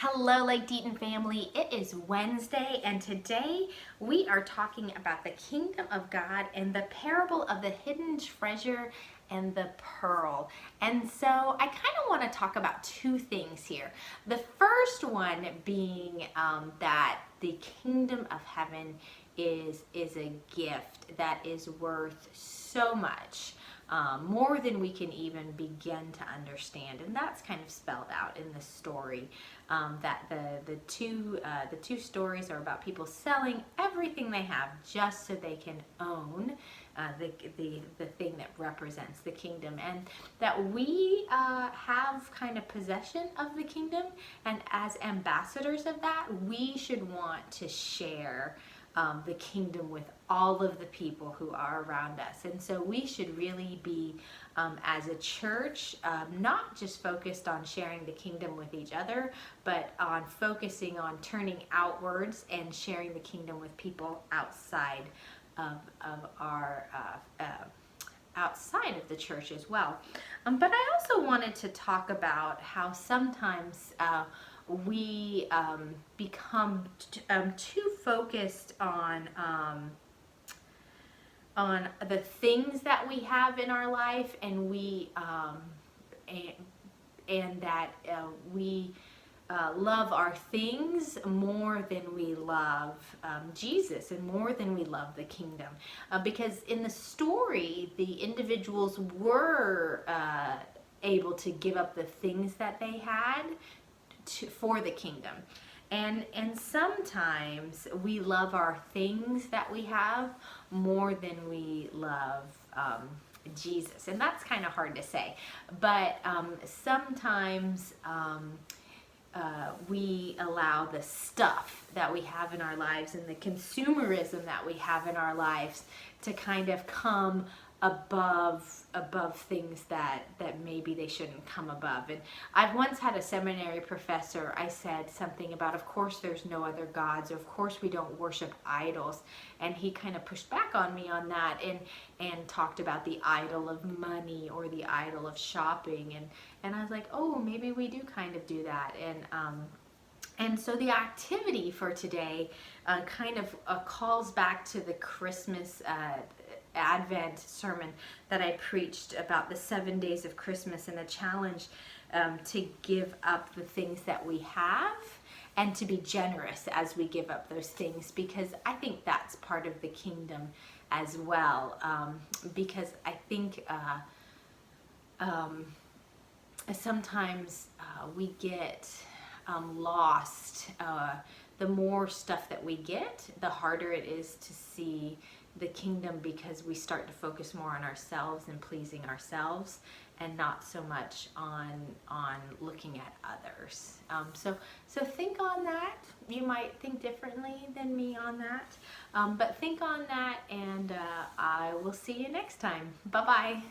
Hello, Lake Deaton family. It is Wednesday, and today we are talking about the kingdom of God and the parable of the hidden treasure and the pearl. And so I kind of want to talk about two things here. The first one being that the kingdom of heaven is a gift that is worth so much. More than we can even begin to understand, and that's kind of spelled out in the story. That the two stories are about people selling everything they have just so they can own the thing that represents the kingdom, and that we have kind of possession of the kingdom, and as ambassadors of that, we should want to share the kingdom with all of the people who are around us. And so we should really be, as a church, not just focused on sharing the kingdom with each other, but on focusing on turning outwards and sharing the kingdom with people outside of our outside of the church as well. But I also wanted to talk about how sometimes we become too focused on the things that we have in our life, and that we love our things more than we love Jesus, and more than we love the kingdom. Because in the story, the individuals were able to give up the things that they had for the kingdom. And sometimes we love our things that we have more than we love Jesus. And that's kind of hard to say. But sometimes we allow the stuff that we have in our lives and the consumerism that we have in our lives to kind of come above things that maybe they shouldn't come above. And I've once had a seminary professor, I said something about, of course there's no other gods, of course we don't worship idols, and he kind of pushed back on me on that, and talked about the idol of money or the idol of shopping, and I was like, oh, maybe we do kind of do that. And so the activity for today kind of calls back to the Christmas Advent sermon that I preached about the 7 days of Christmas, and the challenge to give up the things that we have and to be generous as we give up those things, because I think that's part of the kingdom as well. Because I think sometimes we get lost. The more stuff that we get, the harder it is to see the kingdom, because we start to focus more on ourselves and pleasing ourselves, and not so much on looking at others. So think on that. You might think differently than me on that, but think on that, and I will see you next time. Bye bye.